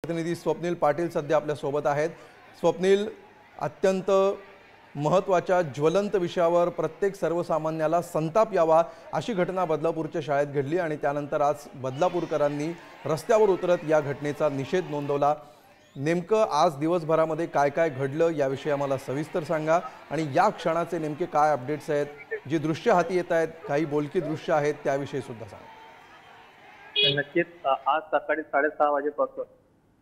प्रतिनिधी स्वप्नील पाटील सध्या आपल्या सोबत आहेत। स्वप्नील, अत्यंत महत्त्वाच्या ज्वलंत विषयावर प्रत्येक सर्वसामान्याला संताप यावा अशी घटना बदलापूरच्या शाळेत घडली आणि त्यानंतर आज बदलापूरकरांनी रस्त्यावर उतरत या घटनेचा निषेध नोंदवला। नेमकं आज दिवसभरामध्ये काय काय घडलं याविषयी आम्हाला सविस्तर सांगा आणि या क्षणाचे नेमके काय अपडेट्स आहेत, जी दृश्य हाती येत आहेत, काही बोलकी दृश्य आहेत त्याविषयी सुद्धा सांगा। नक्कीच आज सकाळी 6:30 वाजेपासून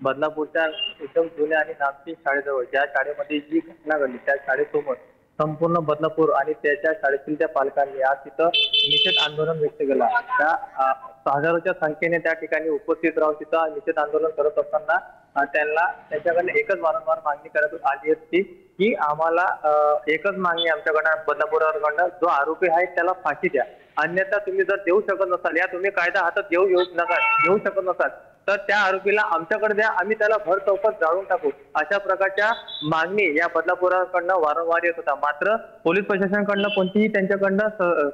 बदलापूरच्या एकदम जुन्या आणि नामची शाळेजवळ ज्या शाळेमध्ये जी घटना घडली त्या शाळेसमोर संपूर्ण बदलापूर आणि त्याच्या शाळेतील त्या पालकांनी आज तिथं निषेध आंदोलन व्यक्त केला। त्या हजारोच्या संख्येने त्या ठिकाणी उपस्थित राहून तिथं निषेध आंदोलन करत असताना त्यांना त्यांच्याकडे एकच वारंवार मागणी करत आली असती की आम्हाला एकच मागणी आमच्याकडनं बदलापूरकडनं जो आरोपी आहे त्याला फाशी द्या, अन्यथा तुम्ही जर देऊ शकत नसाल या तुम्ही कायदा हातात घेऊ शकत नसाल तर त्या आरोपीला आमच्याकडे द्या, आम्ही त्याला भर चौकात जाळून टाकू, अशा प्रकारच्या मागणी या बदलापूरकडनं वारंवार येत होता। मात्र पोलीस प्रशासनाकडनं कोणतीही त्यांच्याकडनं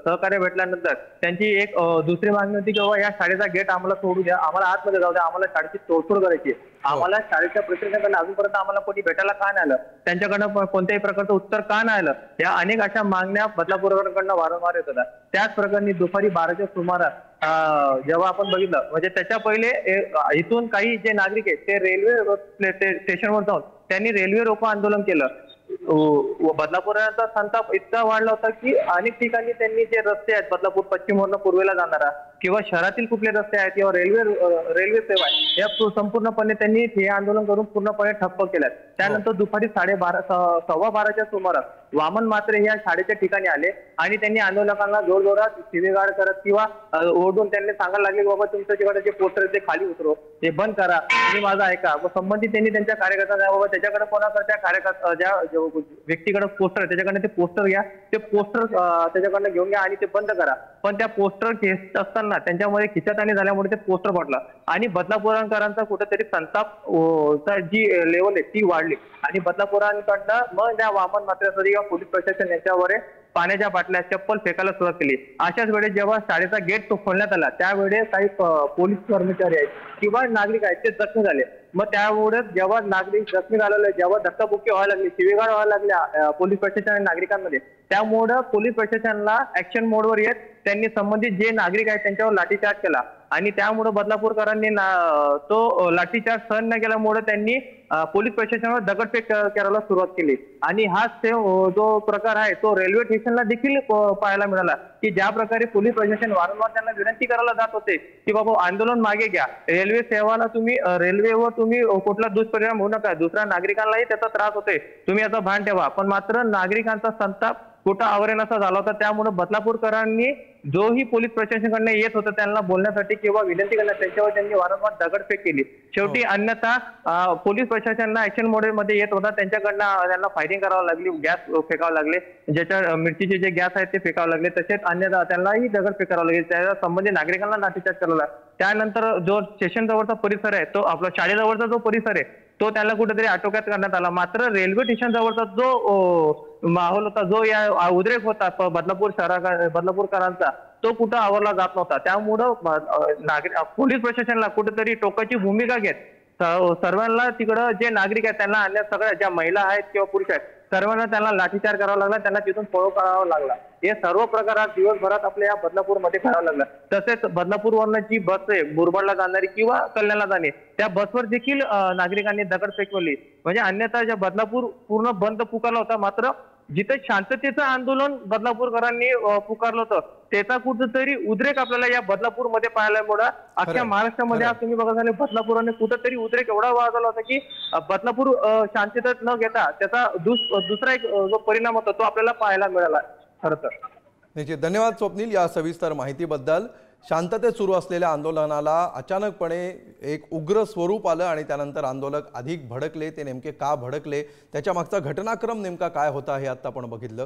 सहकार्य भेटल्यानंतर त्यांची एक दुसरी मागणी होती की बाबा या शाळेचा गेट आम्हाला सोडू द्या, आम्हाला आतमध्ये जाऊ द्या, आम्हाला शाळेची तोडफोड करायची, आम्हाला शाळेच्या प्रतिनिधीकडनं अजूनपर्यंत आम्हाला कोणी भेटायला का नाही आलं, त्यांच्याकडनं कोणत्याही प्रकारचं उत्तर का नाही आलं, या अनेक अशा मागण्या बदलापूरकडनं वारंवार येत होत्या। त्याच प्रकरणी दुपारी 12च्या सुमारास जेव्हा आपण बघितलं म्हणजे त्याच्या पहिले इथून काही जे नागरिक आहेत ते रेल्वे स्टेशनवर जाऊन त्यांनी रेल्वे रोको आंदोलन केलं। बदलापूरचा संताप इतका वाढला होता की अनेक ठिकाणी त्यांनी जे रस्ते आहेत बदलापूर पश्चिमवरून पूर्वेला जाणारा किंवा शहरातील कुठले रस्ते आहेत किंवा रेल्वे सेवा आहे या संपूर्णपणे त्यांनी हे आंदोलन करून पूर्णपणे ठप्प केल्यात। त्यानंतर दुपारी 12:15च्या सुमारास वामन मात्रे या शाळेच्या ठिकाणी आले आणि त्यांनी आंदोलकांना जोरजोरात शिवीगाळ करत किंवा ओरडून त्यांनी सांगायला लागले बाबा तुमच्या तिकडे जे पोस्टर ते खाली उतरव, ते बंद करा, तुम्ही माझा ऐका। व संबंधित त्यांनी त्यांच्या कार्यकर्त्यांना बाबा त्याच्याकडे कोणाकडे त्या कार्यकर्ता ज्या व्यक्तीकडे पोस्टर त्याच्याकडे ते पोस्टर घ्या, ते पोस्टर त्याच्याकडनं घेऊन घ्या आणि ते बंद करा। पण त्या पोस्टर घेत असताना त्यांच्यामध्ये खिचाताणी झाल्यामुळे ते पोस्टर फाटला आणि बदलापूरकरांचा कुठेतरी संताप जी लेवल आहे ती वाढली आणि बदलापूरकरांकडनं मग त्या वामन मात्रेसाठी किंवा पोलीस प्रशासन यांच्यावर पाण्याच्या बाटल्या चप्पल फेकायला सुरुवात केली। अशाच वेळेस जेव्हा शाळेचा गेट तो खोलण्यात आला त्यावेळेस काही पोलीस कर्मचारी आहेत किंवा नागरिक आहेत ते जखमी झाले। मग त्यामुळे जेव्हा नागरिक जखमी झालेले, जेव्हा धक्काबुक्की व्हायला लागली, शिवीगाळ व्हायला लागल्या पोलीस प्रशासन आणि नागरिकांमध्ये, त्यामुळे पोलीस प्रशासनाला ऍक्शन मोडवर येत त्यांनी संबंधित जे नागरिक आहेत त्यांच्यावर लाठीचार्ज केला आणि त्यामुळे बदलापूरकरांनी तो लाठीचार्ज सहन न केल्यामुळे त्यांनी पोलीस प्रशासनावर दगडफेक करायला सुरुवात केली आणि हा जो प्रकार आहे तो रेल्वे स्टेशनला देखील पाहायला मिळाला की ज्या प्रकारे पोलीस प्रशासन वारंवार त्यांना विनंती करायला जात होते की बाबा आंदोलन मागे घ्या, रेल्वे सेवाला तुम्ही रेल्वेवर तुम्ही कुठला दुष्परिणाम होऊ नका, दुसऱ्या नागरिकांनाही त्याचा त्रास होते, तुम्ही याचा भान ठेवा। पण मात्र नागरिकांचा संताप कुठं आवरेन असा झाला होता। त्यामुळे बदलापूरकरांनी जोही पोलीस प्रशासनाकडनं येत होतं त्यांना बोलण्यासाठी किंवा विनंती करण्यासाठी त्यांच्यावर त्यांनी वारंवार दगडफेक केली। शेवटी अन्यथा पोलीस प्रशासनाला ऍक्शन मोडमध्ये येत होता त्यांच्याकडनं त्यांना फायरिंग करावं लागली, गॅस फेकावं लागले, ज्याच्या मिरचीचे जे गॅस आहेत ते फेकावं लागले, तसेच अन्यथा त्यांनाही दगडफेक करावं लागली, त्या संबंधित नागरिकांना लाठीचार्ज करावं लागला। त्यानंतर जो स्टेशन जवळचा परिसर आहे तो आपला शाळेजवळचा जो परिसर आहे तो त्याला कुठेतरी आटोक्यात करण्यात आला। मात्र रेल्वे स्टेशन जवळचा जो माहोल होता, जो या उद्रेक होता बदलापूरकरांचा, तो कुठं आवरला जात नव्हता। त्यामुळं पोलीस प्रशासनाला कुठेतरी टोकाची भूमिका घेत सर्वांना तिकडं जे नागरिक आहेत त्यांना अन्य सगळ्या ज्या महिला आहेत किंवा पुरुष आहेत सर्वांना त्यांना लाठीचार्ज करावा लागला, त्यांना तिथून पळ करावा लागला। हे सर्व प्रकार दिवसभरात आपल्या या बदलापूरमध्ये करावं लागलं। तसेच बदलापूरवरनं जी बस आहे मुरबाडला जाणारी किंवा कल्याणला जाणे त्या बसवर देखील नागरिकांनी दगडफेक केली। म्हणजे अन्यथा ज्या बदलापूर पूर्ण बंद पुकारला होता, मात्र जिथे शांततेचं आंदोलन बदलापूरकरांनी पुकारलं होतं त्याचा कुठेतरी उद्रेक आपल्याला या बदलापूरमध्ये पाहायला मिळाला। अख्ख्या महाराष्ट्रामध्ये आज तुम्ही बघा झाले बदलापूरने कुठेतरी उद्रेक एवढा वाढला होता की बदलापूर शांततेत न घेता त्याचा दुसरा एक जो परिणाम होता तो आपल्याला पाहायला मिळाला। खरं तर निश्चित धन्यवाद स्वप्नील या सविस्तर माहितीबद्दल। शांततेत सुरू असलेल्या आंदोलनाला अचानकपणे एक उग्र स्वरूप आलं आणि त्यानंतर आंदोलक अधिक भडकले। ते नेमके का भडकले, त्याच्या मागचा घटनाक्रम नेमका काय होता हे आता आपण बघितलं।